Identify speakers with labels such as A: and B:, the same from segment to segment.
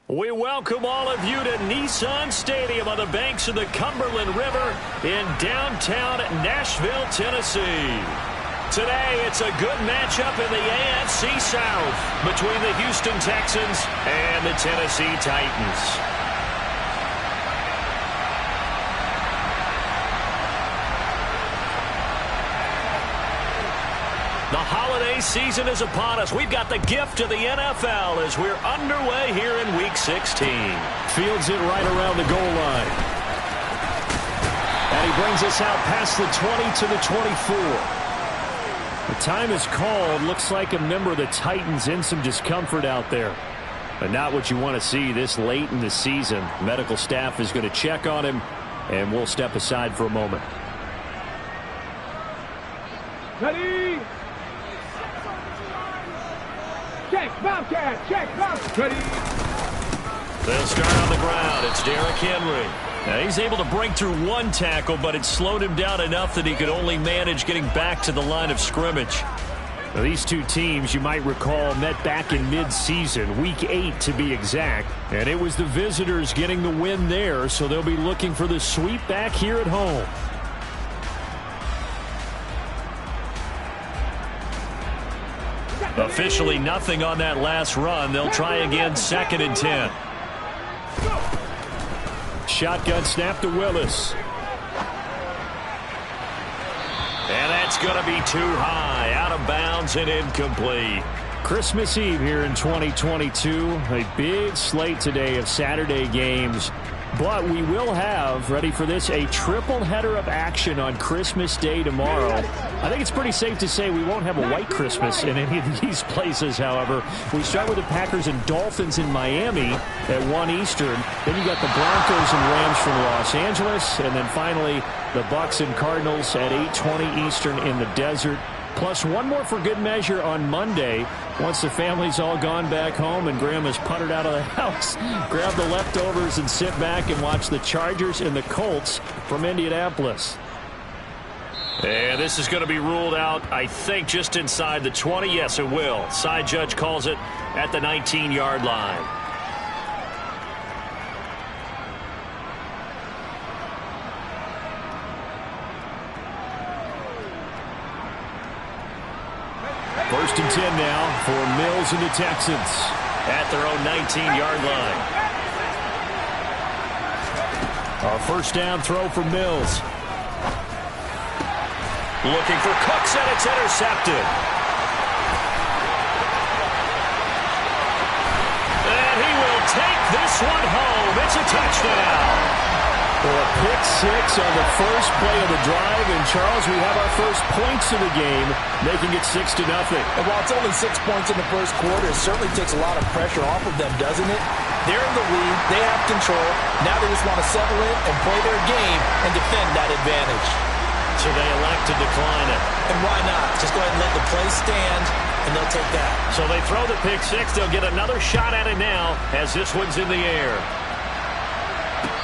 A: We welcome all of you to Nissan Stadium on the banks of the Cumberland River in downtown Nashville, Tennessee. Today, it's a good matchup in the AFC South between the Houston Texans and the Tennessee Titans. The holiday season is upon us. We've got the gift of the NFL as we're underway here in Week 16.
B: Fields it right around the goal line. And he brings us out past the 20 to the 24. The time is called. Looks like a member of the Titans in some discomfort out there. But not what you want to see this late in the season. Medical staff is going to check on him, and we'll step aside for a moment.
C: Ready? Check, Bobcat, check, Bobcat. Ready?
A: They'll start on the ground. It's Derrick Henry. Now, he's able to break through one tackle, but it slowed him down enough that he could only manage getting back to the line of scrimmage.
B: Now, these two teams, you might recall, met back in mid-season, Week 8 to be exact. And it was the visitors getting the win there, so they'll be looking for the sweep back here at home.
A: Officially nothing on that last run. They'll try again, 2nd and 10.
B: Shotgun snap to Willis.
A: And that's going to be too high, out of bounds and incomplete.
B: Christmas Eve here in 2022. A big slate today of Saturday games. But we will have, ready for this, a triple header of action on Christmas Day tomorrow. I think it's pretty safe to say we won't have a white Christmas in any of these places, however. We start with the Packers and Dolphins in Miami at 1 Eastern. Then you got the Broncos and Rams from Los Angeles. And then finally, the Bucs and Cardinals at 8:20 Eastern in the desert. Plus one more for good measure on Monday. Once the family's all gone back home and Grandma's puttered out of the house, grab the leftovers and sit back and watch the Chargers and the Colts from Indianapolis.
A: And this is going to be ruled out, I think, just inside the 20. Yes, it will. Side judge calls it at the 19-yard line.
B: First and 10 now for Mills and the Texans.
A: At their own 19-yard line.
B: A first down throw for Mills.
A: Looking for Cooks, and it's intercepted. And he will take this one home. It's a touchdown.
B: For a pick six on the first play of the drive. And, Charles, we have our first points of the game, making it 6-0.
D: And while it's only 6 points in the first quarter, it certainly takes a lot of pressure off of them, doesn't it? They're in the lead. They have control. Now they just want to settle in and play their game and defend that advantage.
A: So they elect to decline it.
D: And why not? Just go ahead and let the play stand, and they'll take that.
A: So they throw the pick six. They'll get another shot at it now as this one's in the air.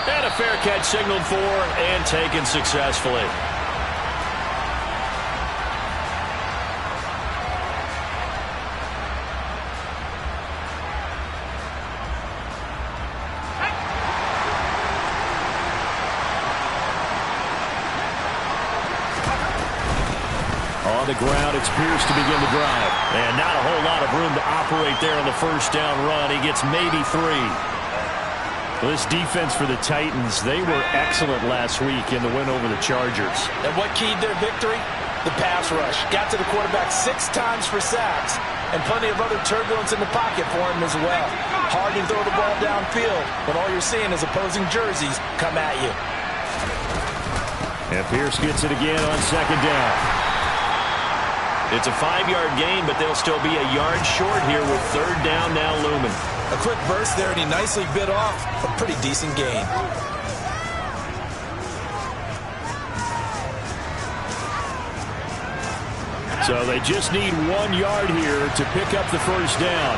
A: And a fair catch signaled for and taken successfully.
B: On the ground, it's Pierce to begin the drive.
A: And not a whole lot of room to operate there on the first down run. He gets maybe 3.
B: This defense for the Titans, they were excellent last week in the win over the Chargers.
D: And what keyed their victory? The pass rush. Got to the quarterback 6 times for sacks, and plenty of other turbulence in the pocket for him as well. Hard to throw the ball downfield when all you're seeing is opposing jerseys come at you.
B: And Pierce gets it again on second down.
A: It's a 5-yard gain, but they'll still be a yard short here with third down now looming.
D: A quick burst there, and he nicely bit off a pretty decent gain.
B: So they just need 1 yard here to pick up the first down.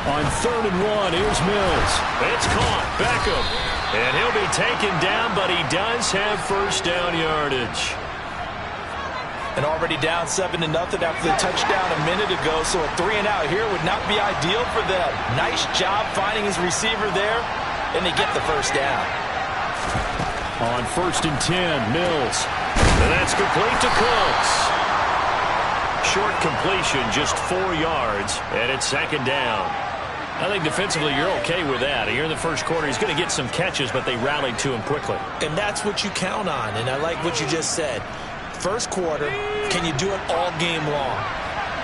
B: On 3rd and 1, here's Mills.
A: It's caught. Beckham. And he'll be taken down, but he does have first down yardage.
D: And already down 7-0 after the touchdown a minute ago, so a 3-and-out here would not be ideal for them. Nice job finding his receiver there, and they get the first down.
B: On 1st and 10, Mills.
A: And that's complete to Cooks. Short completion, just 4 yards, and it's 2nd down. I think defensively you're okay with that. Here in the first quarter, he's going to get some catches, but they rallied to him quickly.
D: And that's what you count on, and I like what you just said. First quarter, can you do it all game long?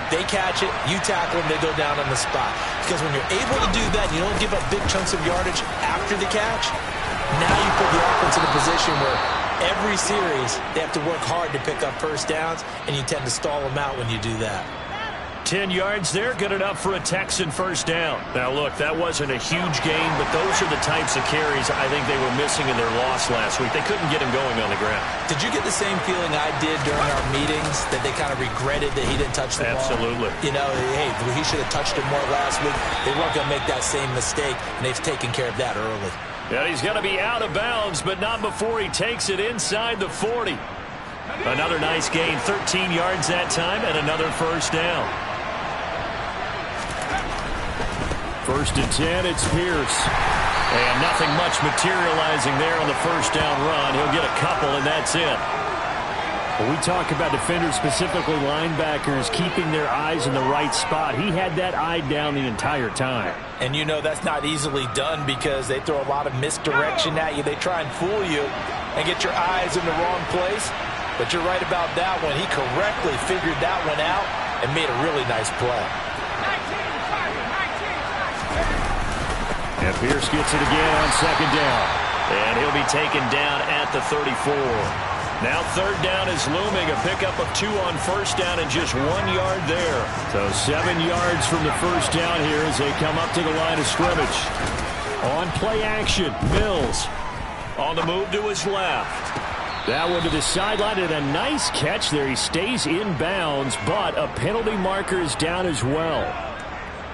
D: They catch it, you tackle them, they go down on the spot. Because when you're able to do that, you don't give up big chunks of yardage after the catch, now you put the offense in a position where every series they have to work hard to pick up first downs, and you tend to stall them out when you do that.
A: 10 yards there, good enough for a Texan first down. Now, look, that wasn't a huge gain, but those are the types of carries I think they were missing in their loss last week. They couldn't get him going on the ground.
D: Did you get the same feeling I did during our meetings, that they kind of regretted that he didn't touch the ball?
A: Absolutely.
D: You know, hey, he should have touched it more last week. They weren't going to make that same mistake, and they've taken care of that early.
A: Yeah, he's going to be out of bounds, but not before he takes it inside the 40. Another nice gain, 13 yards that time, and another first down.
B: 1st and 10, it's Pierce.
A: And nothing much materializing there on the first down run. He'll get a couple, and that's it.
B: When we talk about defenders, specifically linebackers, keeping their eyes in the right spot, he had that eye down the entire time.
D: And you know that's not easily done because they throw a lot of misdirection at you. They try and fool you and get your eyes in the wrong place. But you're right about that one. He correctly figured that one out and made a really nice play.
B: And Pierce gets it again on 2nd down.
A: And he'll be taken down at the 34. Now 3rd down is looming. A pickup of 2 on 1st down and just 1 yard there.
B: So 7 yards from the first down here as they come up to the line of scrimmage. On play action, Mills.
A: On the move to his left.
B: That one to the sideline, and a nice catch there. He stays in bounds, but a penalty marker is down as well.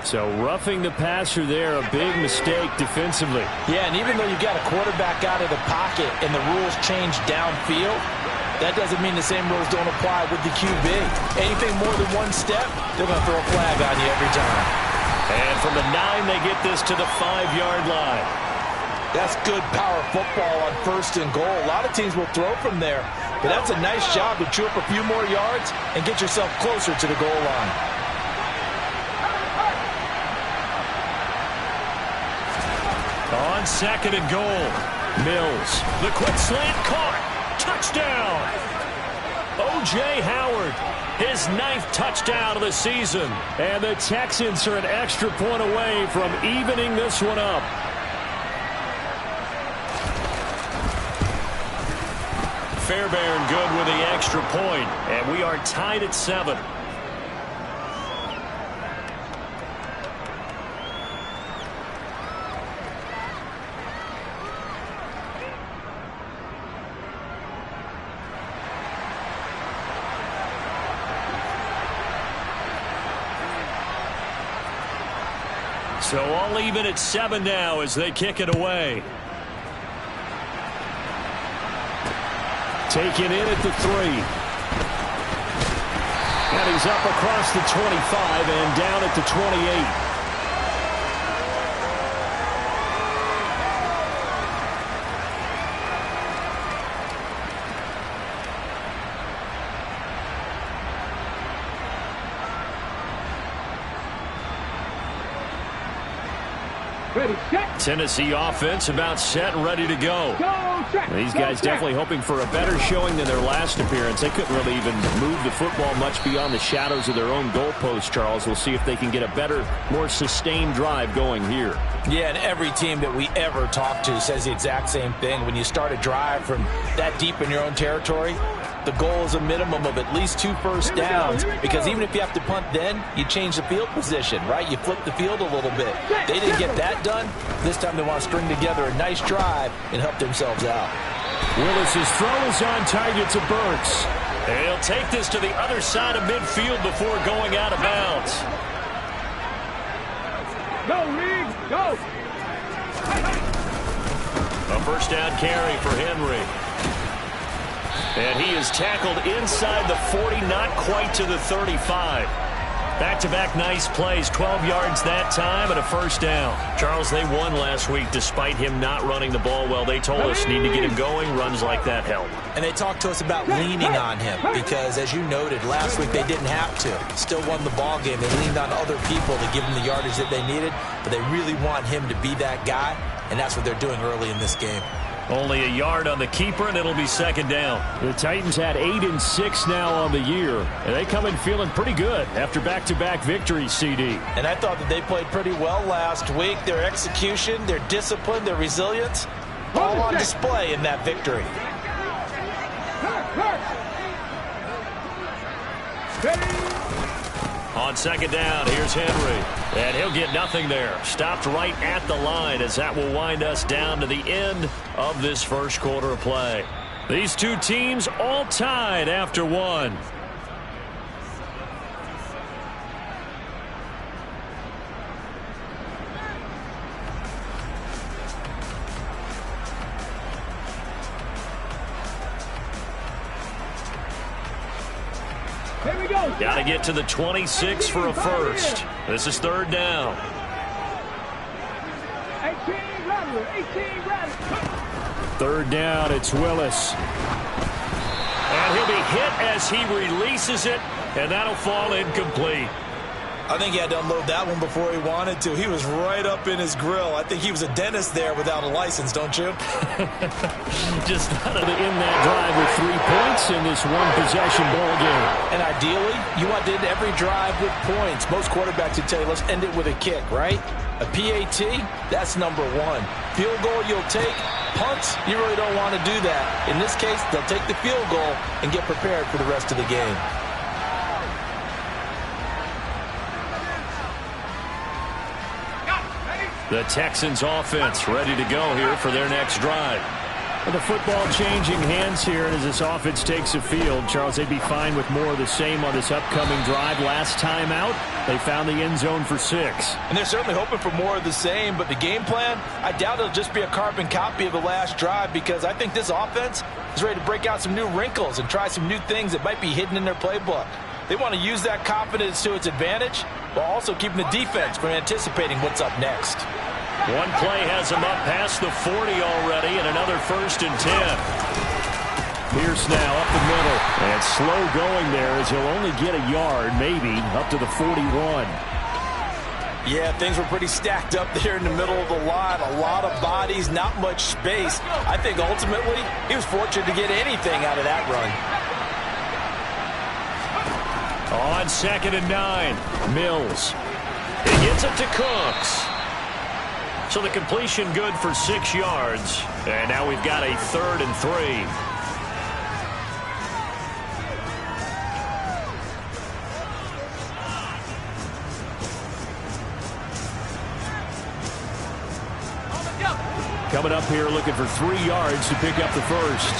B: So roughing the passer there, a big mistake defensively.
D: Yeah, and even though you got a quarterback out of the pocket and the rules change downfield, that doesn't mean the same rules don't apply with the QB. Anything more than one step, they're going to throw a flag on you every time.
A: And from the 9, they get this to the 5-yard line.
D: That's good power football on 1st and goal. A lot of teams will throw from there, but that's a nice job to chew up a few more yards and get yourself closer to the goal line.
A: On 2nd and goal, Mills. The quick slant caught. Touchdown. O.J. Howard, his 9th touchdown of the season.
B: And the Texans are an extra point away from evening this one up.
A: Fairbairn good with the extra point, and we are tied at 7. So all even at 7 now as they kick it away.
B: Taken in at the 3. And he's up across the 25 and down at the 28.
C: Ready, set.
A: Tennessee offense about set and ready to go.
B: These guys definitely hoping for a better showing than their last appearance. They couldn't really even move the football much beyond the shadows of their own goalpost, Charles. We'll see if they can get a better, more sustained drive going here.
D: Yeah, and every team that we ever talk to says the exact same thing. When you start a drive from that deep in your own territory, the goal is a minimum of at least 2 first downs, because even if you have to punt then, you change the field position, right? You flip the field a little bit. They didn't get that done. This time they want to string together a nice drive and help themselves out.
B: Willis's throw is on target to Burks.
A: And he'll take this to the other side of midfield before going out of bounds.
C: Go, Reed, go.
A: A first down carry for Henry. And he is tackled inside the 40, not quite to the 35. Back-to-back nice plays, 12 yards that time and a first down. Charles, they won last week despite him not running the ball well. They told us need to get him going. Runs like that help.
D: And they talked to us about leaning on him because, as you noted, last week they didn't have to. Still won the ball game. They leaned on other people to give them the yardage that they needed, but they really want him to be that guy, and that's what they're doing early in this game.
A: Only a yard on the keeper, and it'll be second down.
B: The Titans had 8-6 now on the year, and they come in feeling pretty good after back-to-back victories, CD.
D: And I thought that they played pretty well last week. Their execution, their discipline, their resilience, all on display in that victory.
A: On second down, here's Henry. And he'll get nothing there. Stopped right at the line as that will wind us down to the end of this first quarter of play. These two teams all tied after one.
C: Here we go.
A: Got to get to the 26 for a first. This is third down.
C: 18 rattle, 18 rattle.
B: Third down, it's Willis.
A: And he'll be hit as he releases it, and that'll fall incomplete.
D: I think he had to unload that one before he wanted to. He was right up in his grill. I think he was a dentist there without a license, don't you?
B: Just not in that drive with 3 points in this one-possession ball game.
D: And ideally, you want to end every drive with points. Most quarterbacks would tell you, let's end it with a kick, right? A PAT, that's number one. Field goal you'll take. Punts, you really don't want to do that. In this case, they'll take the field goal and get prepared for the rest of the game.
A: The Texans offense ready to go here for their next drive.
B: With the football changing hands here, and as this offense takes the field, Charles, they'd be fine with more of the same on this upcoming drive. Last time out, they found the end zone for 6.
D: And they're certainly hoping for more of the same, but the game plan, I doubt it'll just be a carbon copy of the last drive, because I think this offense is ready to break out some new wrinkles and try some new things that might be hidden in their playbook. They want to use that confidence to its advantage while also keeping the defense from anticipating what's up next.
A: One play has him up past the 40 already, and another 1st and 10.
B: Pierce now up the middle. And slow going there as he'll only get a yard, maybe, up to the 41.
D: Yeah, things were pretty stacked up there in the middle of the line. A lot of bodies, not much space. I think ultimately he was fortunate to get anything out of that run.
A: On 2nd and 9, Mills. He gets it to Cooks. So the completion good for 6 yards. And now we've got a 3rd and 3.
B: Coming up here looking for 3 yards to pick up the first.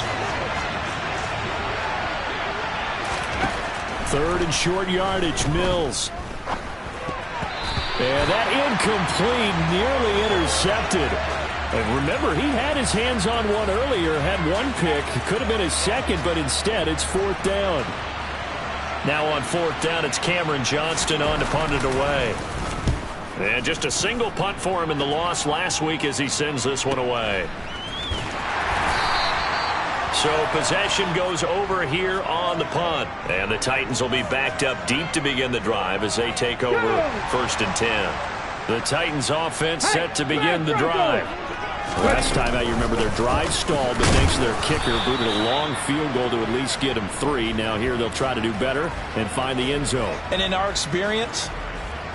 B: 3rd and short yardage, Mills. And that incomplete, nearly intercepted. And remember, he had his hands on one earlier, had one pick. Could have been his second, but instead it's 4th down.
A: Now on 4th down, it's Cameron Johnston on to punt it away. And just a single punt for him in the loss last week as he sends this one away. So possession goes over here on the punt. And the Titans will be backed up deep to begin the drive as they take over 1st and 10. The Titans offense set to begin the drive.
B: Last time out, you remember their drive stalled, but thanks to their kicker, booted a long field goal to at least get them 3. Now here they'll try to do better and find the end zone.
D: And in our experience,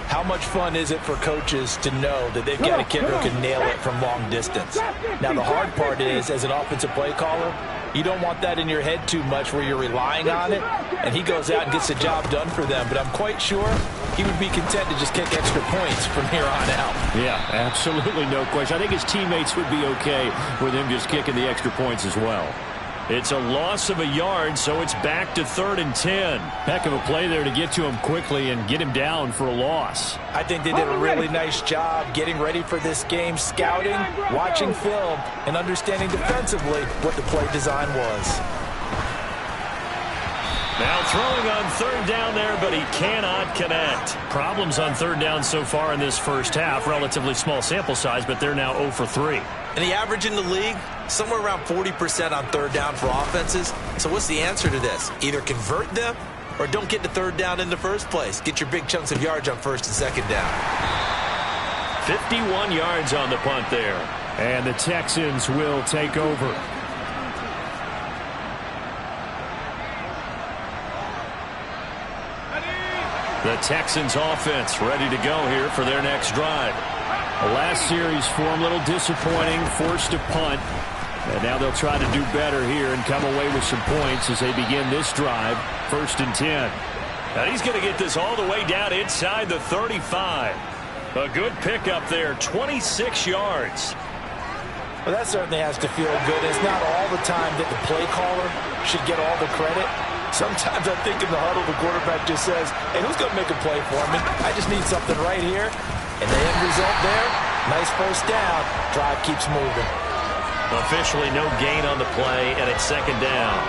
D: how much fun is it for coaches to know that they've got a kicker who can nail it from long distance? Now the hard part is, as an offensive play caller, you don't want that in your head too much where you're relying on it, and he goes out and gets the job done for them. But I'm quite sure he would be content to just kick extra points from here on out.
B: Yeah, absolutely no question. I think his teammates would be okay with him just kicking the extra points as well.
A: It's a loss of a yard, so it's back to 3rd and 10.
B: Heck of a play there to get to him quickly and get him down for a loss.
D: I think they did a really nice job getting ready for this game, scouting, watching film, and understanding defensively what the play design was.
A: Now throwing on third down there, but he cannot connect. Problems on third down so far in this first half. Relatively small sample size, but they're now 0 for 3.
D: And the average in the league, somewhere around 40% on third down for offenses. So what's the answer to this? Either convert them or don't get to third down in the first place. Get your big chunks of yards on first and second down.
A: 51 yards on the punt there.
B: And the Texans will take over.
A: The Texans offense ready to go here for their next drive.
B: The last series for them, a little disappointing, forced to punt. And now they'll try to do better here and come away with some points as they begin this drive, 1st and 10.
A: Now he's going to get this all the way down inside the 35. A good pickup there, 26 yards.
D: Well, that certainly has to feel good. It's not all the time that the play caller should get all the credit. Sometimes I think in the huddle, the quarterback just says, hey, who's going to make a play for me? I just need something right here. And the end result there, nice first down. Drive keeps moving.
A: Officially no gain on the play, and it's second down.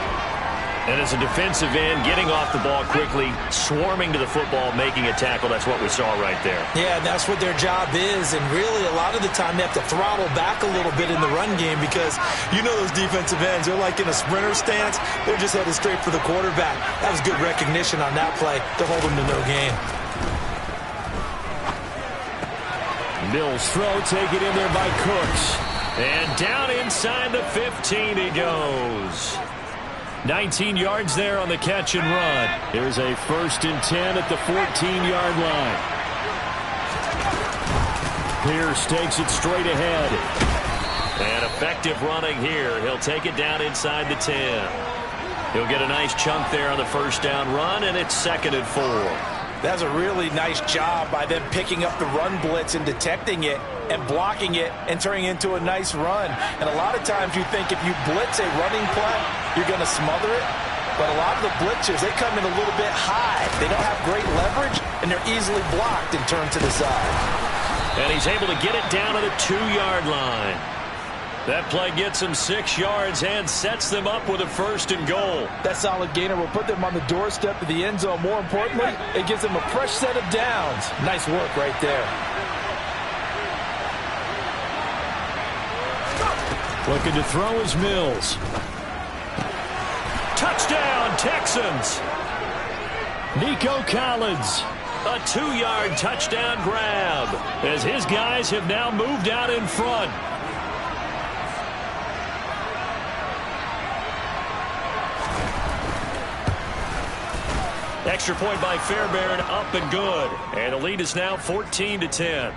A: And as a defensive end, getting off the ball quickly, swarming to the football, making a tackle, that's what we saw right there.
D: Yeah, and that's what their job is. And really, a lot of the time, they have to throttle back a little bit in the run game because you know those defensive ends, they're like in a sprinter stance. They're just headed straight for the quarterback. That was good recognition on that play to hold them to no gain.
B: Mills throw, take it in there by Cooks.
A: And down inside the 15 he goes. 19 yards there on the catch and run.
B: Here's a 1st and 10 at the 14-yard line. Pierce takes it straight ahead.
A: And effective running here. He'll take it down inside the 10. He'll get a nice chunk there on the first down run, and it's 2nd and 4.
D: That's a really nice job by them picking up the run blitz and detecting it and blocking it and turning it into a nice run. And a lot of times you think if you blitz a running play, you're going to smother it. But a lot of the blitzers, they come in a little bit high. They don't have great leverage, and they're easily blocked and turned to the side.
A: And he's able to get it down to the 2-yard line. That play gets him 6 yards and sets them up with a 1st and goal.
D: That solid gainer will put them on the doorstep of the end zone. More importantly, it gives them a fresh set of downs. Nice work right there.
B: Looking to throw is Mills.
A: Touchdown, Texans.
B: Nico Collins.
A: A 2-yard touchdown grab as his guys have now moved out in front. Extra point by Fairbairn, up and good. And the lead is now 14-10.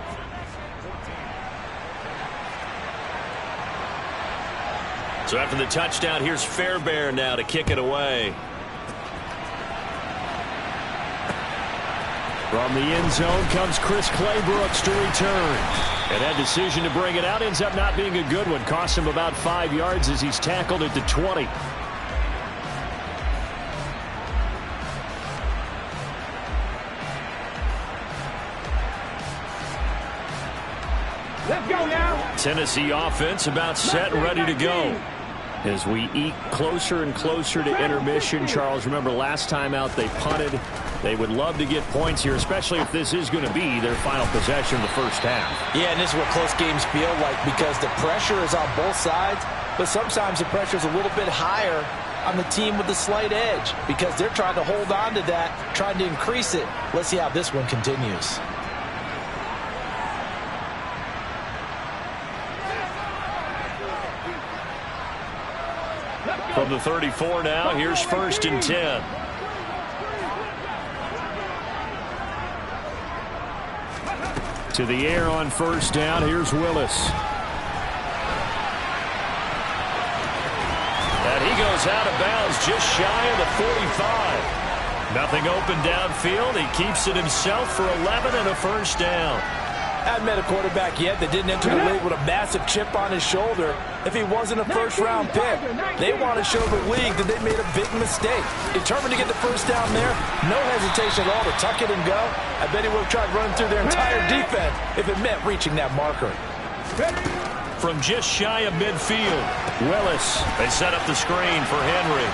A: So after the touchdown, here's Fairbairn now to kick it away.
B: From the end zone comes Chris Claybrooks to return. And that decision to bring it out ends up not being a good one. Costs him about 5 yards as he's tackled at the 20.
C: Let's go now.
A: Tennessee offense about set and ready to go.
B: As we eke closer and closer to intermission, Charles, remember last time out they punted. They would love to get points here, especially if this is going to be their final possession of the first half.
D: Yeah, and this is what close games feel like because the pressure is on both sides, but sometimes the pressure is a little bit higher on the team with the slight edge because they're trying to hold on to that, trying to increase it. Let's see how this one continues.
A: From the 34 now, here's 1st and 10.
B: To the air on first down, here's Willis.
A: And he goes out of bounds just shy of the 45. Nothing open downfield. He keeps it himself for 11 and a first down.
D: I haven't met a quarterback yet that didn't enter the league with a massive chip on his shoulder if he wasn't a first-round pick. They want to show the league that they made a big mistake. Determined to get the first down there, no hesitation at all to tuck it and go. I bet he would have tried running through their entire defense if it meant reaching that marker.
A: From just shy of midfield, Willis. They set up the screen for Henry.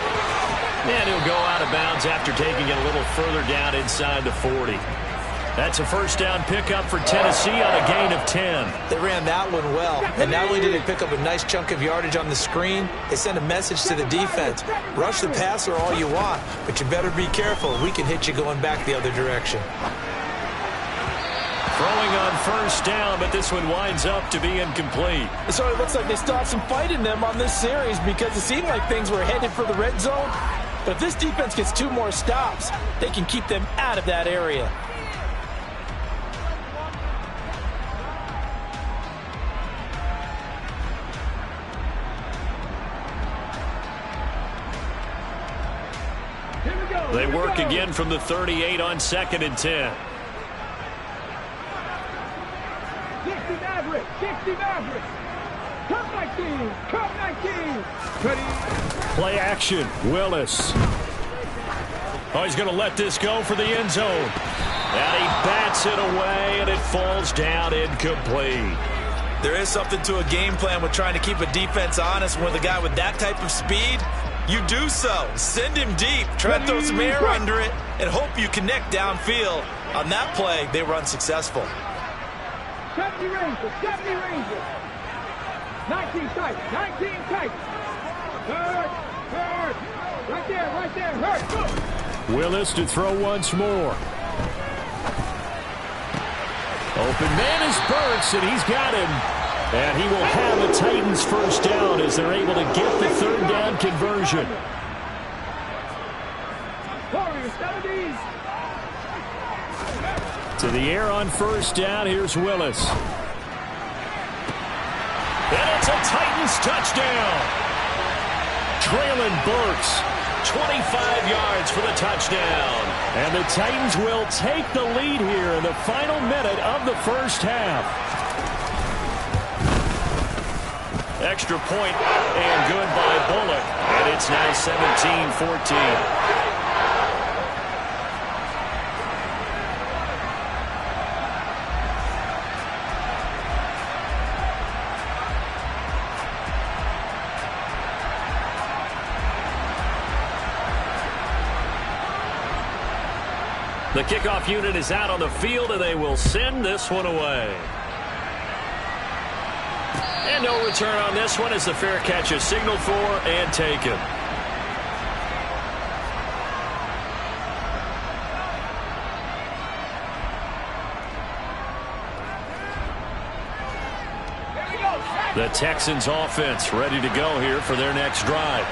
A: And he'll go out of bounds after taking it a little further down inside the 40. That's a first down pickup for Tennessee on a gain of 10.
D: They ran that one well, and not only did they pick up a nice chunk of yardage on the screen, they sent a message to the defense. Rush the passer all you want, but you better be careful. We can hit you going back the other direction.
A: Throwing on first down, but this one winds up to be incomplete.
D: So it looks like they still have some fight in them on this series because it seemed like things were headed for the red zone. But if this defense gets 2 more stops, they can keep them out of that area.
A: They work again from the 38 on 2nd and 10.
C: 60 Mavericks, 60 Mavericks. Come 19, come 19. Ready.
B: Play action, Willis.
A: Oh, he's going to let this go for the end zone. And he bats it away, and it falls down incomplete.
D: There is something to a game plan with trying to keep a defense honest. With a guy with that type of speed, you do so. Send him deep. Try to throw some air under it and hope you connect downfield. On that play, they were unsuccessful.
C: 70 Rangers, 70 Rangers. 19 tight, 19 tight. Hurt, hurt. Right there, hurt.
B: Willis to throw once more. Open man is Burks, and he's got him. And he will have the Titans first down as they're able to get the 3rd down conversion.
C: Warriors, 70s.
B: To the air on first down, here's Willis.
A: And it's a Titans touchdown.
B: Traylon Burks.
A: 25 yards for the touchdown.
B: And the Titans will take the lead here in the final minute of the first half.
A: Extra point and good by Bullock. And it's now 17-14. The kickoff unit is out on the field, and they will send this one away. And no return on this one as the fair catch is signaled for and taken. The Texans offense ready to go here for their next drive.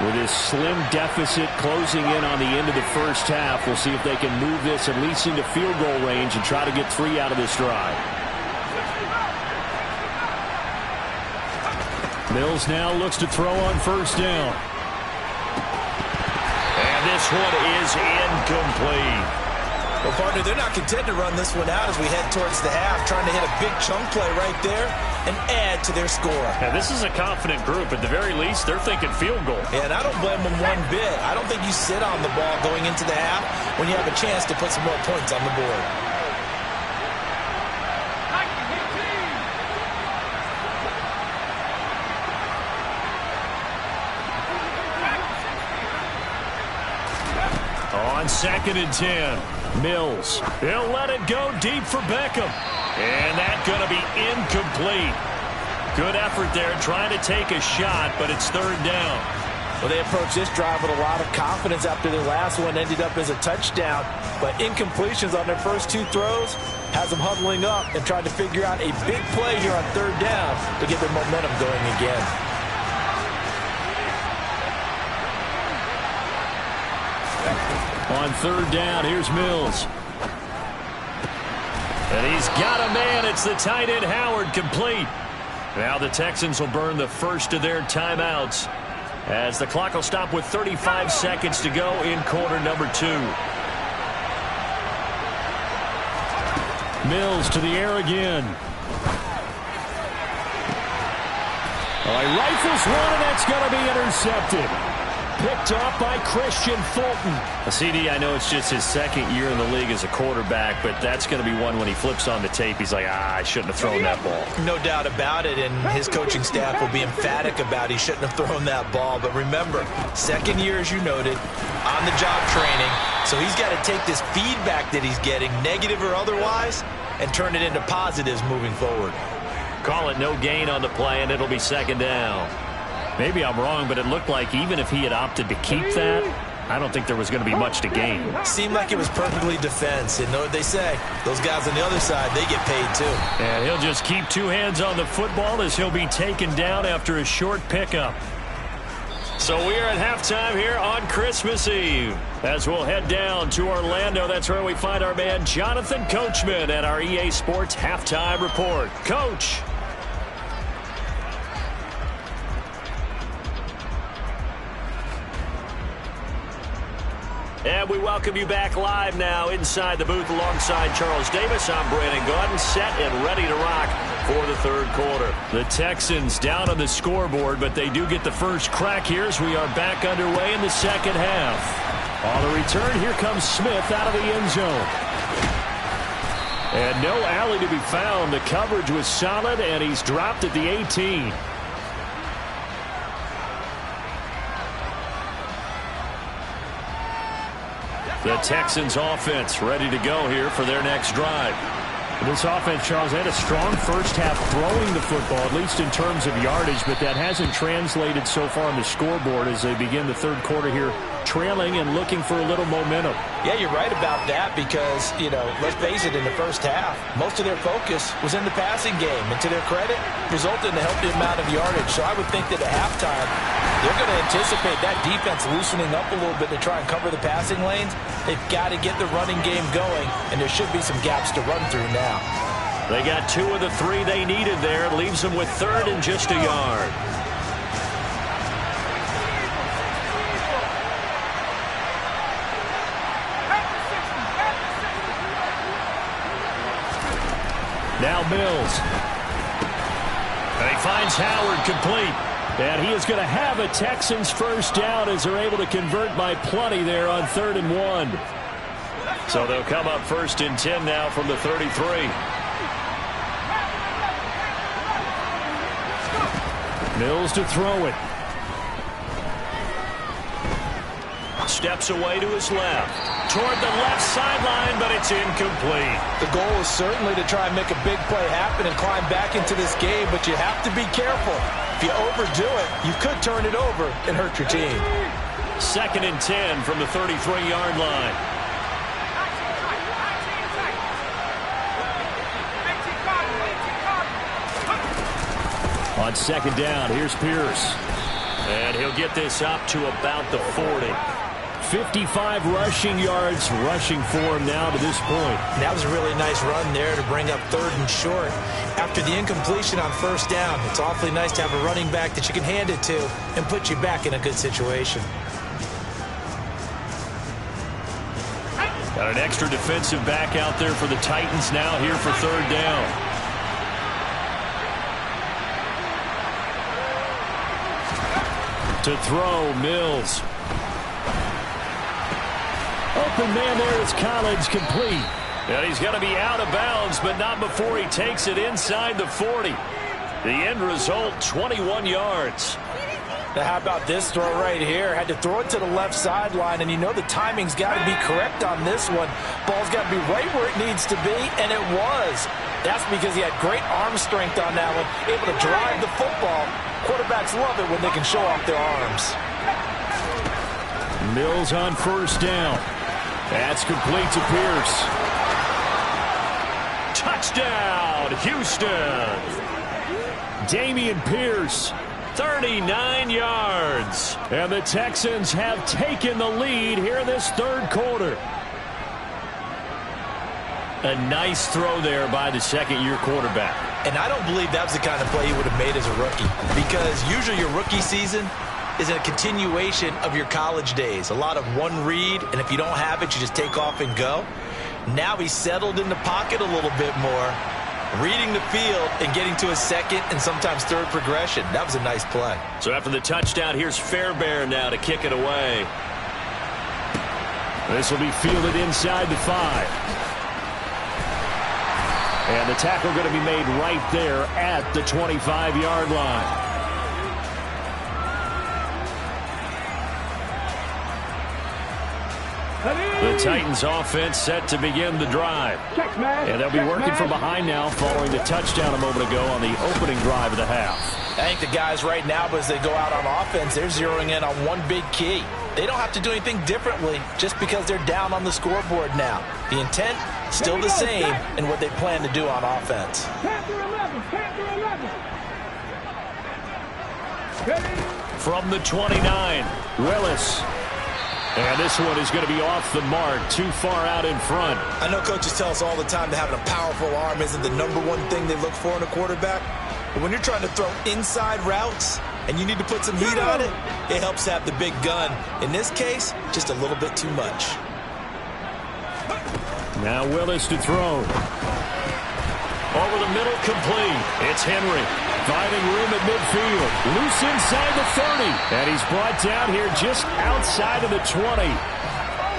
A: With his slim deficit closing in on the end of the first half, we'll see if they can move this at least into field goal range and try to get 3 out of this drive.
B: Mills now looks to throw on first down.
A: And this one is incomplete.
D: Well, partner, they're not content to run this one out as we head towards the half, trying to hit a big chunk play right there and add to their score.
A: Yeah, this is a confident group. At the very least, they're thinking field goal.
D: And I don't blame them one bit. I don't think you sit on the ball going into the half when you have a chance to put some more points on the board.
A: On 2nd and 10, Mills. He'll let it go deep for Beckham. And that's going to be incomplete. Good effort there trying to take a shot, but it's 3rd down.
D: Well, they approached this drive with a lot of confidence after their last one ended up as a touchdown. But incompletions on their first 2 throws has them huddling up and trying to figure out a big play here on 3rd down to get their momentum going again.
B: On 3rd down, here's Mills.
A: And he's got a man. It's the tight end Howard, complete. Now the Texans will burn the first of their timeouts as the clock will stop with 35 seconds to go in quarter number 2.
B: Mills to the air again. Oh, he rifles one, and that's going to be intercepted. picked off by Christian Fulton.
A: CD, I know it's just his second year in the league as a quarterback, but that's going to be one when he flips on the tape, he's like, I shouldn't have thrown that ball.
D: No doubt about it, and his coaching staff will be emphatic about he shouldn't have thrown that ball. But remember, second year, as you noted, on-the-job training, so he's got to take this feedback that he's getting, negative or otherwise, and turn it into positives moving forward.
A: Call it no gain on the play, and it'll be second down.
B: Maybe I'm wrong, but it looked like even if he had opted to keep that, I don't think there was going to be much to gain.
D: Seemed like it was perfectly defense. And know what they say, those guys on the other side, they get paid too.
B: And he'll just keep two hands on the football as he'll be taken down after a short pickup.
A: So we're at halftime here on Christmas Eve. As we'll head down to Orlando, that's where we find our man Jonathan Coachman at our EA Sports Halftime Report. Coach. And we welcome you back live now inside the booth alongside Charles Davis. I'm Brandon Gordon, set and ready to rock for the third quarter. The Texans down on the scoreboard, but they do get the first crack here as we are back underway in the second half. On the return, here comes Smith out of the end zone. And no alley to be found. The coverage was solid, and he's dropped at the 18. The Texans offense ready to go here for their next drive. This offense, Charles, had a strong first half throwing the football, at least in terms of yardage, but that hasn't translated so far on the scoreboard as they begin the third quarter here, trailing and looking for a little momentum.
D: Yeah, you're right about that because, let's face it, in the first half, most of their focus was in the passing game. And to their credit, resulted in a healthy amount of yardage. So I would think that at halftime, they're going to anticipate that defense loosening up a little bit to try and cover the passing lanes. They've got to get the running game going, and there should be some gaps to run through now.
A: They got 2 of the 3 they needed there. Leaves them with third and just a yard.
B: Now Mills.
A: And he finds Howard complete.
B: And he is going to have a Texans first down as they're able to convert by plenty there on 3rd and 1.
A: So they'll come up 1st and 10 now from the 33.
B: Mills to throw it.
A: Steps away to his left. Toward the left sideline, but it's incomplete.
D: The goal is certainly to try and make a big play happen and climb back into this game, but you have to be careful. If you overdo it, you could turn it over and hurt your team.
A: 2nd and 10 from the 33-yard line.
B: On 2nd down, here's Pierce.
A: And he'll get this up to about the 40.
B: 55 rushing yards rushing for him now to this point.
D: That was a really nice run there to bring up 3rd and short. After the incompletion on 1st down, it's awfully nice to have a running back that you can hand it to and put you back in a good situation.
A: Got an extra defensive back out there for the Titans now here for 3rd down.
B: To throw, Mills. Open man there is Collins, complete.
A: And he's going to be out of bounds, but not before he takes it inside the 40. The end result, 21 yards.
D: Now how about this throw right here? Had to throw it to the left sideline, and the timing's got to be correct on this one. Ball's got to be right where it needs to be, and it was. That's because he had great arm strength on that one, able to drive the football. Quarterbacks love it when they can show off their arms.
B: Mills on 1st down. That's complete to Pierce.
A: Touchdown, Houston.
B: Dameon Pierce.
A: 39 yards.
B: And the Texans have taken the lead here in this 3rd quarter.
A: A nice throw there by the 2nd-year quarterback.
D: And I don't believe that was the kind of play he would have made as a rookie, because usually your rookie season is a continuation of your college days. A lot of one read, and if you don't have it, you just take off and go. Now he's settled in the pocket a little bit more. reading the field and getting to a second and sometimes third progression. That was a nice play.
A: So after the touchdown, here's Fairbairn now to kick it away.
B: This will be fielded inside the 5. And the tackle going to be made right there at the 25-yard line. The Titans offense set to begin the drive. And they'll be working from behind now following the touchdown a moment ago on the opening drive of the half.
D: I think the guys right now, as they go out on offense, they're zeroing in on one big key. They don't have to do anything differently just because they're down on the scoreboard now. The intent, still the same in what they plan to do on offense.
B: From the 29, Willis. And this one is going to be off the mark, too far out in front.
D: I know coaches tell us all the time that having a powerful arm isn't the number one thing they look for in a quarterback. But when you're trying to throw inside routes and you need to put some heat on it, it helps have the big gun. In this case, just a little bit too much.
B: Now Willis to throw.
A: Over the middle, complete. It's Henry.
B: Finding room at midfield. Loose inside the 30. And he's brought down here just outside of the 20.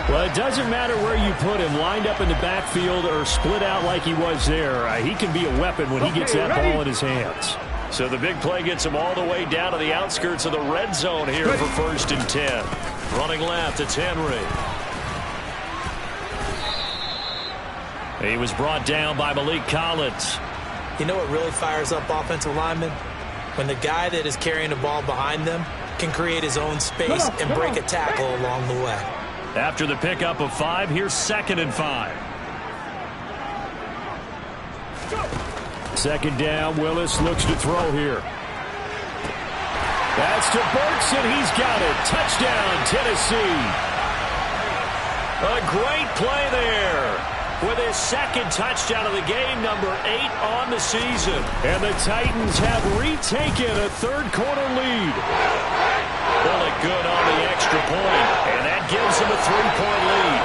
B: Well, it doesn't matter where you put him, lined up in the backfield or split out like he was there. He can be a weapon when he gets that ball in his hands.
A: So the big play gets him all the way down to the outskirts of the red zone here for 1st and 10. Running left, it's Henry. He was brought down by Malik Collins.
D: You know what really fires up offensive linemen? When the guy that is carrying the ball behind them can create his own space and break a tackle along the way.
A: After the pickup of 5, here's 2nd and 5.
B: 2nd down, Willis looks to throw here. That's to Burks, and he's got it. Touchdown, Tennessee.
A: A great play there. With his 2nd touchdown of the game, number 8 on the season.
B: And the Titans have retaken a 3rd quarter lead.
A: Bullet good on the extra point, and that gives him a 3-point lead.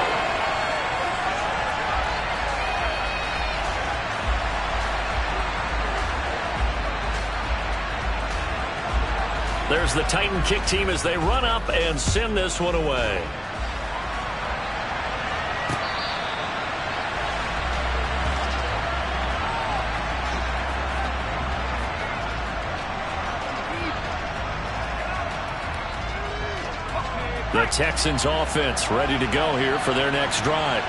A: There's the Titan kick team as they run up and send this one away. The Texans offense ready to go here for their next drive.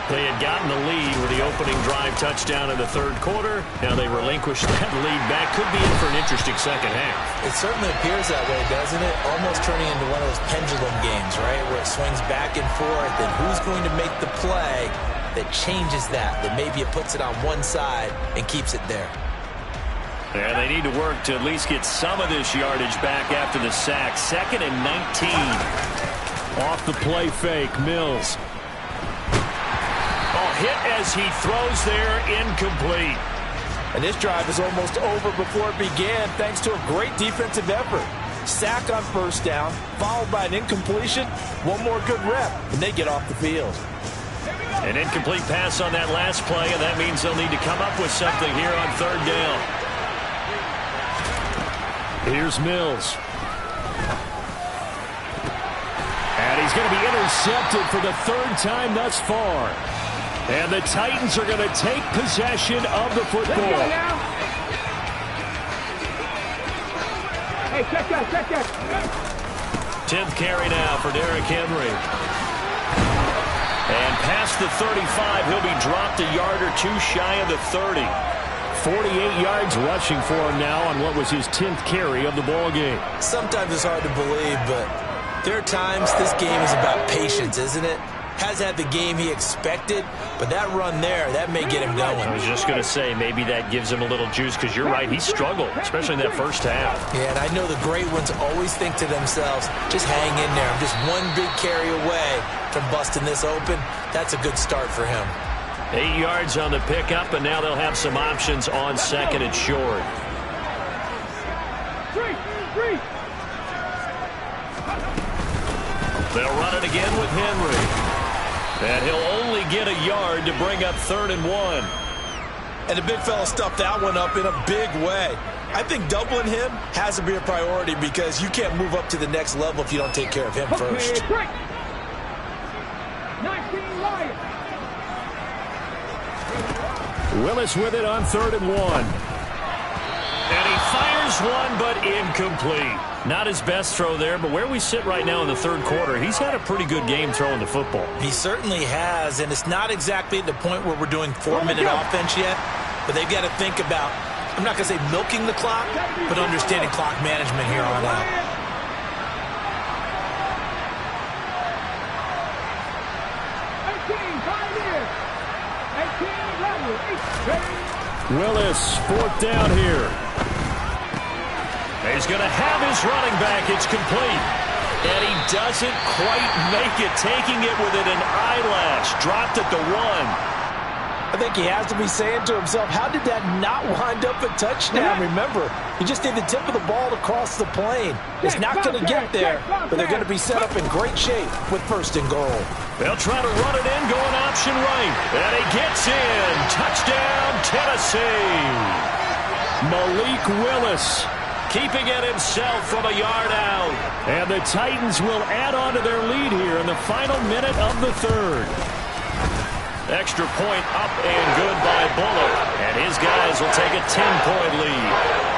A: They had gotten the lead with the opening drive touchdown in the 3rd quarter. Now they relinquished that lead back. Could be in for an interesting second half.
D: It certainly appears that way, doesn't it? Almost turning into one of those pendulum games, right? Where it swings back and forth, and who's going to make the play that changes that maybe it puts it on one side and keeps it there.
A: And they need to work to at least get some of this yardage back after the sack. 2nd and 19.
B: Off the play fake, Mills.
A: Oh, hit as he throws there, incomplete.
D: And this drive is almost over before it began thanks to a great defensive effort. Sack on 1st down, followed by an incompletion. One more good rep, and they get off the field.
A: An incomplete pass on that last play, and that means they'll need to come up with something here on 3rd down.
B: Here's Mills. And he's going to be intercepted for the 3rd time thus far. And the Titans are going to take possession of the football.
C: Hey, check that, check that.
A: 10th carry now for Derrick Henry. And past the 35, he'll be dropped a yard or two shy of the 30.
B: 48 yards rushing for him now on what was his 10th carry of the ball game.
D: Sometimes it's hard to believe, but there are times this game is about patience, isn't it? Has had the game he expected, but that run there, that may get him going.
A: I was just going to say, maybe that gives him a little juice, because you're right, he struggled, especially in that 1st half.
D: Yeah, and I know the great ones always think to themselves, just hang in there. I'm just one big carry away from busting this open. That's a good start for him.
A: 8 yards on the pickup, and now they'll have some options on 2nd and short. They'll run it again with Henry. And he'll only get a yard to bring up 3rd and 1.
D: And the big fella stuffed that one up in a big way. I think doubling him has to be a priority because you can't move up to the next level if you don't take care of him first.
C: 19 Lions.
B: Willis with it on 3rd and 1.
A: And he fires one, but incomplete. Not his best throw there, but where we sit right now in the 3rd quarter, he's had a pretty good game throwing the football.
D: He certainly has, and it's not exactly at the point where we're doing 4-minute offense yet, but they've got to think about, I'm not going to say milking the clock, but understanding clock management here on out.
B: Willis, 4th down here.
A: He's going to have his running back. It's complete. And he doesn't quite make it, taking it within an eyelash. Dropped at the 1.
D: I think he has to be saying to himself, how did that not wind up a touchdown? Remember, he just did the tip of the ball across the plane. It's not going to get there, but they're going to be set up in great shape with 1st and goal.
A: They'll try to run it in, going option right. And he gets in. Touchdown, Tennessee.
B: Malik Willis
A: keeping it himself from a yard out.
B: And the Titans will add on to their lead here in the final minute of the 3rd.
A: Extra point up and good by Bullock. And his guys will take a 10-point lead.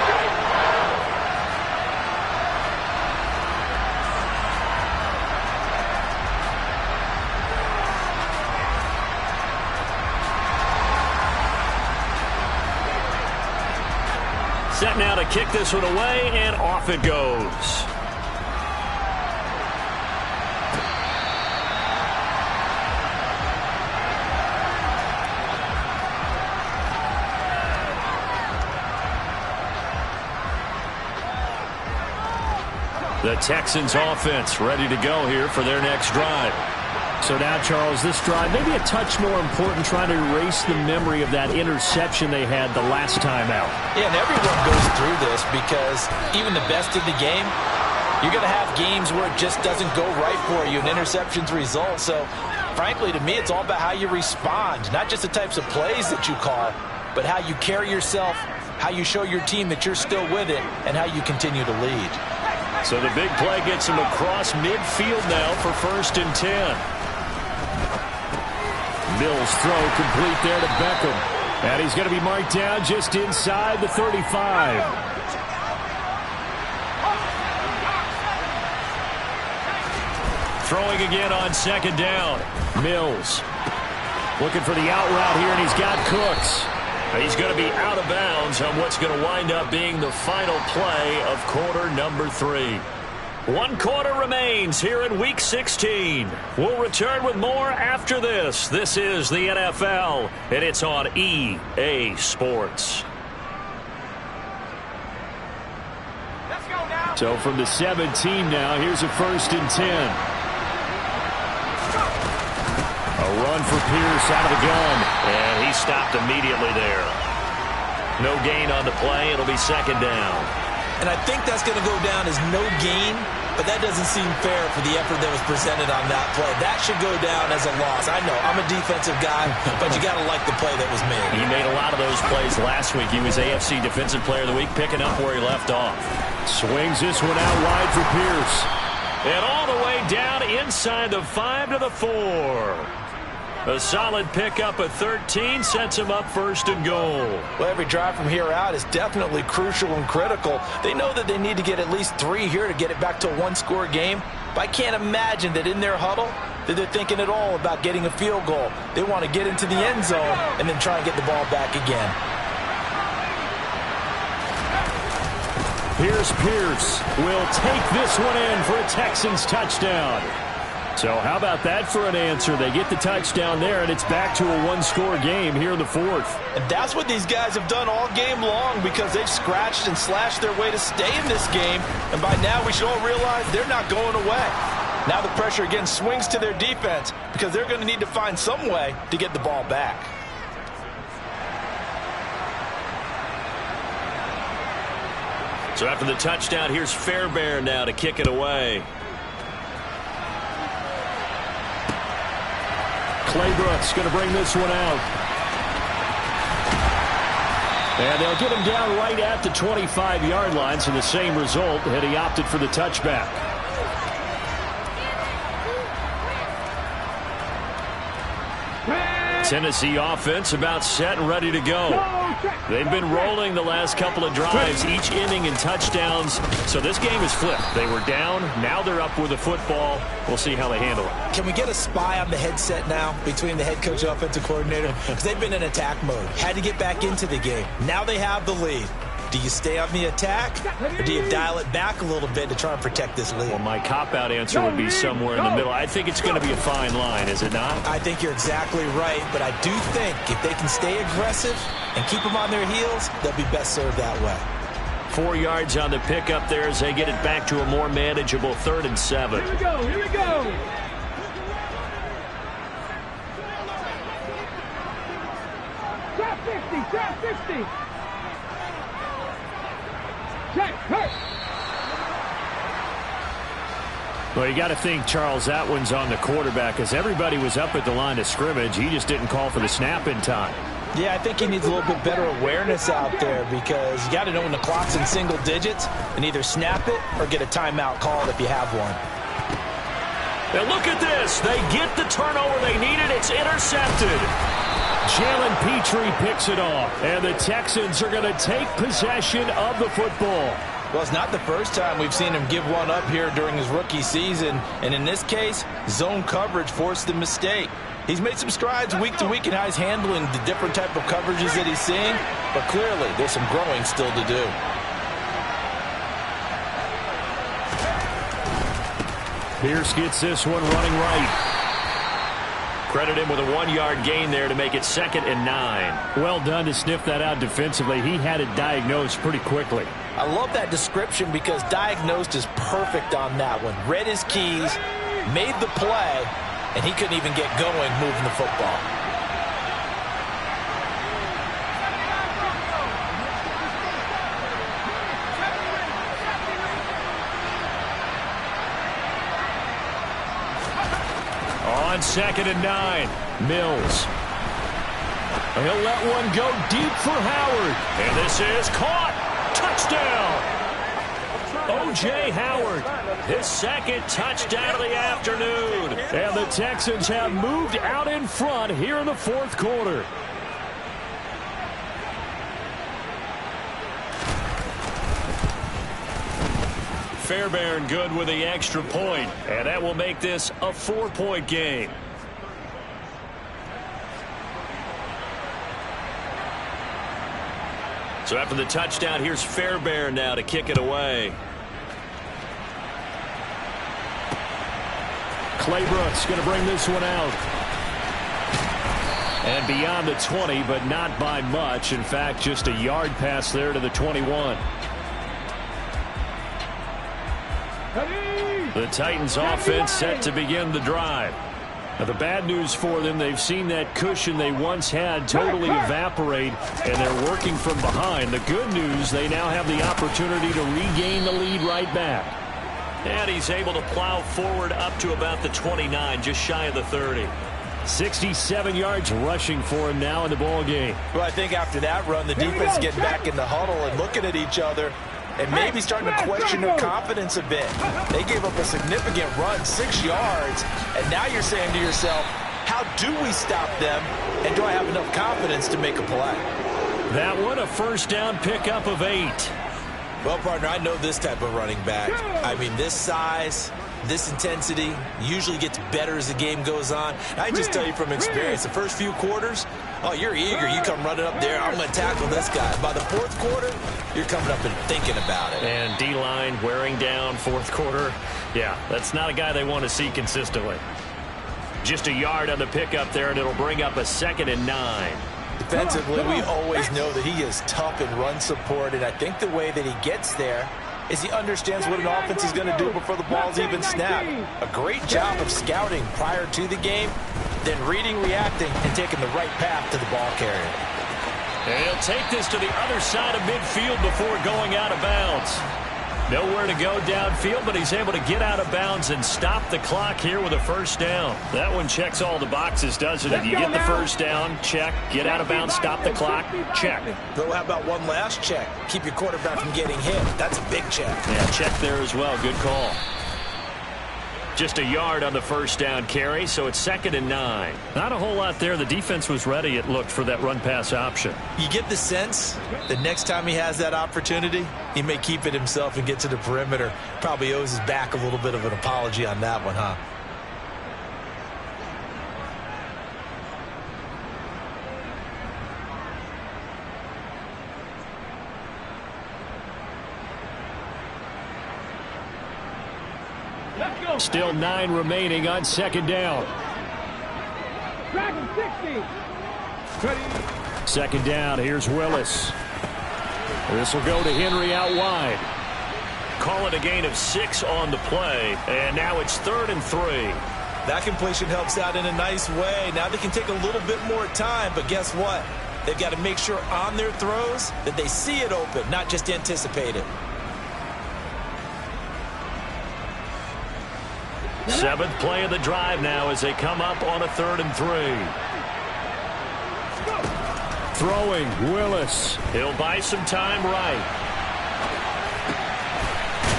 A: Set now to kick this one away, and off it goes. The Texans offense ready to go here for their next drive.
B: So now, Charles, this drive maybe a touch more important, trying to erase the memory of that interception they had the last time out.
D: Yeah, and everyone goes through this because even the best in the game, you're going to have games where it just doesn't go right for you and interceptions result. So, frankly, to me, it's all about how you respond, not just the types of plays that you call, but how you carry yourself, how you show your team that you're still with it, and how you continue to lead.
A: So the big play gets him across midfield now for 1st and 10.
B: Mills throw complete there to Beckham. And he's going to be marked down just inside the 35.
A: Throwing again on 2nd down.
B: Mills looking for the out route here, and he's got Cooks.
A: He's going to be out of bounds on what's going to wind up being the final play of quarter number 3. 1 quarter remains here in Week 16. We'll return with more after this. This is the NFL, and it's on EA Sports.
C: Let's go now.
B: So from the 17 now, here's a 1st and 10. A run for Pierce out of the gun.
A: And he stopped immediately there. No gain on the play. It'll be 2nd down.
D: And I think that's going to go down as no gain, but that doesn't seem fair for the effort that was presented on that play. That should go down as a loss. I know, I'm a defensive guy, but you got to like the play that was made.
A: He made a lot of those plays last week. He was AFC Defensive Player of the Week, picking up where he left off.
B: Swings this one out wide for Pierce.
A: And all the way down inside the 5 to the 4. A solid pickup at 13 sets him up 1st and goal.
D: Well, every drive from here out is definitely crucial and critical. They know that they need to get at least 3 here to get it back to a 1-score game. But I can't imagine that in their huddle that they're thinking at all about getting a field goal. They want to get into the end zone and then try and get the ball back again.
B: Here's Pierce. Will take this one in for a Texans touchdown. So how about that for an answer? They get the touchdown there, and it's back to a 1-score game here in the 4th.
D: And that's what these guys have done all game long because they've scratched and slashed their way to stay in this game. And by now we should all realize they're not going away. Now the pressure again swings to their defense because they're going to need to find some way to get the ball back.
A: So after the touchdown, here's Fairbairn now to kick it away.
B: Claybrook's going to bring this one out. And they'll get him down right at the 25-yard line, so the same result, and he opted for the touchback. Tennessee offense about set and ready to go. They've been rolling the last couple of drives, each inning in touchdowns. So this game is flipped. They were down. Now they're up with the football. We'll see how they handle it.
D: Can we get a spy on the headset now between the head coach and offensive coordinator? Because they've been in attack mode. Had to get back into the game. Now they have the lead. Do you stay on the attack, or do you dial it back a little bit to try and protect this lead?
B: Well, my cop-out answer would be somewhere in the middle. I think it's going to be a fine line, is it not?
D: I think you're exactly right, but I do think if they can stay aggressive and keep them on their heels, they'll be best served that way.
A: 4 yards on the pickup there as they get it back to a more manageable 3rd and 7.
C: Here we go, here we go. Trap 50. Check, hurt.
B: Well, you got to think, Charles, that one's on the quarterback, as everybody was up at the line of scrimmage. He just didn't call for the snap in time.
D: Yeah, I think he needs a little bit better awareness out there, because you got to know when the clock's in single digits and either snap it or get a timeout called if you have one.
A: And look at this. They get the turnover they needed. It's intercepted.
B: Jalen Petrie picks it off, and the Texans are going to take possession of the football.
D: Well, it's not the first time we've seen him give one up here during his rookie season, and in this case, zone coverage forced the mistake. He's made some strides week to week in how he's handling the different type of coverages that he's seeing, but clearly there's some growing still to do.
B: Pierce gets this one running right.
A: Credit him with a 1-yard gain there to make it 2nd and 9.
B: Well done to sniff that out defensively. He had it diagnosed pretty quickly.
D: I love that description, because diagnosed is perfect on that one. Read his keys, made the play, and he couldn't even get going moving the football.
B: On 2nd and 9, Mills. He'll let one go deep for Howard.
A: And this is caught. Touchdown. O.J. Howard, his 2nd touchdown of the afternoon.
B: And the Texans have moved out in front here in the 4th quarter.
A: Fairbairn good with the extra point, and that will make this a 4-point game. So after the touchdown, here's Fairbairn now to kick it away.
B: Claybrooks going to bring this one out. And beyond the 20, but not by much. In fact, just a yard pass there to the 21. The Titans offense set to begin the drive. Now, the bad news for them, they've seen that cushion they once had totally evaporate, and they're working from behind. The good news, they now have the opportunity to regain the lead right back.
A: And he's able to plow forward up to about the 29, just shy of the 30.
B: 67 yards rushing for him now in the ball game.
D: Well, I think after that run, the defense is getting back in the huddle and looking at each other and maybe starting to question their confidence a bit. They gave up a significant run, 6 yards, and now you're saying to yourself, how do we stop them, and do I have enough confidence to make a play?
B: That one, a first down pickup of 8.
D: Well, partner, I know this type of running back. I mean, this size, this intensity usually gets better as the game goes on. I just tell you from experience, the first few quarters, oh, you're eager. You come running up there, I'm going to tackle this guy. By the 4th quarter, you're coming up and thinking about it.
A: And D-line wearing down 4th quarter. Yeah, that's not a guy they want to see consistently. Just a yard on the pickup there, and it'll bring up a 2nd and 9.
D: Defensively, we always know that he is tough in run support, and I think the way that he gets there is he understands what an offense is going to do before the ball's even snapped. A great job of scouting prior to the game, then reading, reacting, and taking the right path to the ball carrier.
A: And he'll take this to the other side of midfield before going out of bounds. Nowhere to go downfield, but he's able to get out of bounds and stop the clock here with a first down. That one checks all the boxes, doesn't it? You get the first down, check. Get out of bounds, stop the clock, check.
D: Though, how about one last check? Keep your quarterback from getting hit. That's a big check.
A: Yeah, check there as well. Good call. Just a yard on the first down carry, so it's 2nd and 9. Not a whole lot there. The defense was ready, it looked, for that run-pass option.
D: You get the sense that next time he has that opportunity, he may keep it himself and get to the perimeter. Probably owes his back a little bit of an apology on that one, huh?
B: Still 9 remaining on 2nd down.
C: Dragon 60.
B: 2nd down. Here's Willis. This will go to Henry out wide.
A: Call it a gain of 6 on the play, and now it's 3rd and 3.
D: That completion helps out in a nice way. Now they can take a little bit more time, but guess what? They've got to make sure on their throws that they see it open, not just anticipate it.
A: 7th play of the drive now as they come up on a 3rd and 3.
B: Throwing, Willis.
A: He'll buy some time right.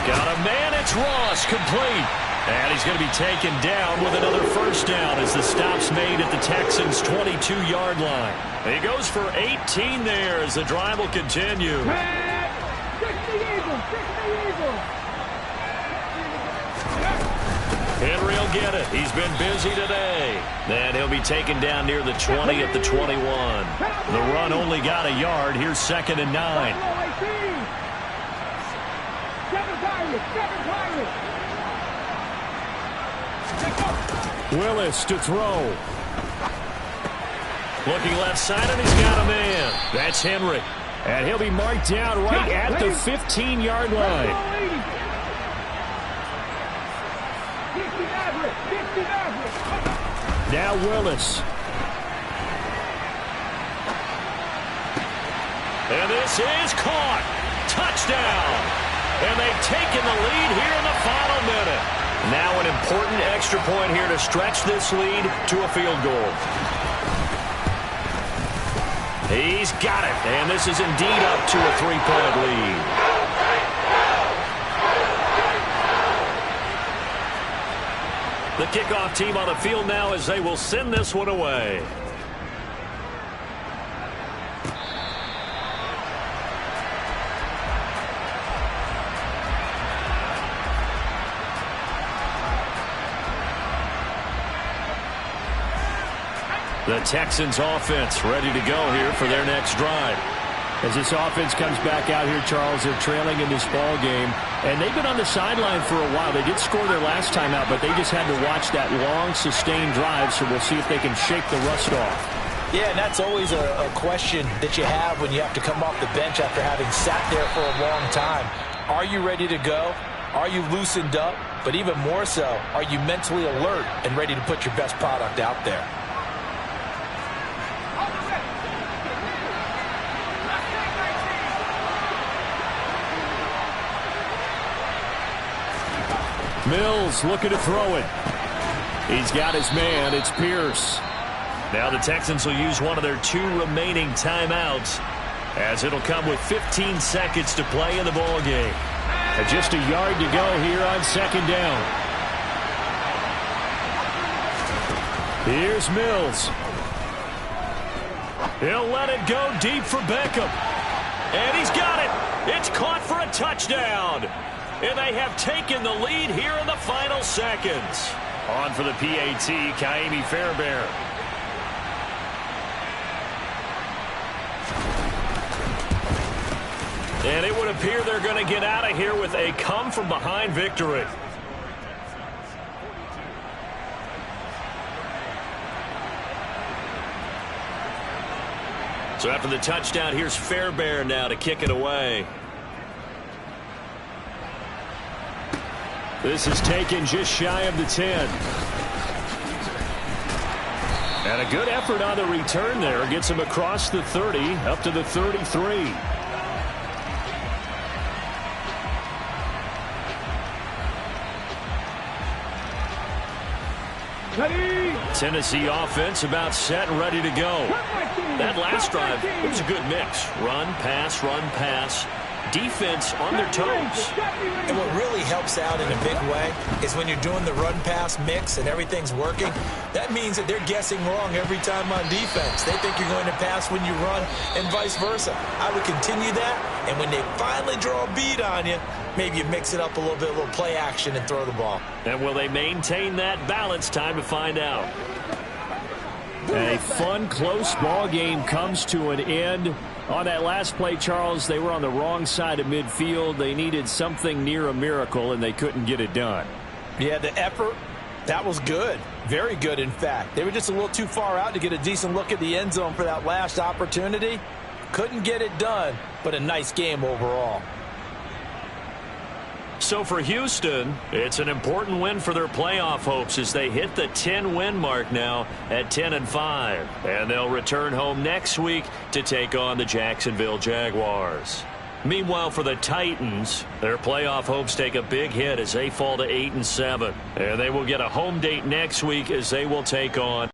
A: Got a man, it's Ross, complete. And he's going to be taken down with another first down as the stop's made at the Texans' 22-yard line. He goes for 18 there as the drive will continue.
C: 60 Eagles, 60 Eagles.
A: Henry will get it. He's been busy today. And he'll be taken down near the 20 at the 21. The run only got a yard. Here's 2nd and 9.
C: 7 Pirates.
B: Willis to throw.
A: Looking left side, and he's got a man. That's Henry.
B: And he'll be marked down right at the 15-yard line. Now Willis.
A: And this is caught. Touchdown. And they've taken the lead here in the final minute. Now an important extra point here to stretch this lead to a field goal. He's got it. And this is indeed up to a 3-point lead. The kickoff team on the field now as they will send this one away. The Texans offense ready to go here for their next drive.
B: As this offense comes back out here, Charles, they're trailing in this ball game. And they've been on the sideline for a while. They did score their last time out, but they just had to watch that long, sustained drive, so we'll see if they can shake the rust off.
D: Yeah, and that's always a question that you have when you have to come off the bench after having sat there for a long time. Are you ready to go? Are you loosened up? But even more so, are you mentally alert and ready to put your best product out there?
B: Mills looking to throw it. He's got his man. It's Pierce.
A: Now the Texans will use one of their 2 remaining timeouts as it'll come with 15 seconds to play in the ball game.
B: And just a yard to go here on 2nd down. Here's Mills.
A: He'll let it go deep for Beckham. And he's got it. It's caught for a touchdown. And they have taken the lead here in the final seconds. On for the PAT, Kaimi Fairbairn. And it would appear they're going to get out of here with a come-from-behind victory. So after the touchdown, here's Fairbairn now to kick it away.
B: This is taken just shy of the 10. And a good effort on the return there. Gets him across the 30, up to the 33.
A: Tennessee offense about set and ready to go. That last drive, it was a good mix. Run, pass. Defense on their toes.
D: And what really helps out in a big way is when you're doing the run-pass mix and everything's working, that means that they're guessing wrong every time on defense. They think you're going to pass when you run and vice versa. I would continue that, and when they finally draw a bead on you, maybe you mix it up a little play action and throw the ball.
A: And will they maintain that balance? Time to find out.
B: A fun, close ball game comes to an end. On that last play, Charles, they were on the wrong side of midfield. They needed something near a miracle, and they couldn't get it done.
D: Yeah, the effort, that was good. Very good, in fact. They were just a little too far out to get a decent look at the end zone for that last opportunity. Couldn't get it done, but a nice game overall.
A: So for Houston, it's an important win for their playoff hopes as they hit the 10-win mark now at 10-5. And they'll return home next week to take on the Jacksonville Jaguars. Meanwhile, for the Titans, their playoff hopes take a big hit as they fall to 8-7. And they will get a home date next week as they will take on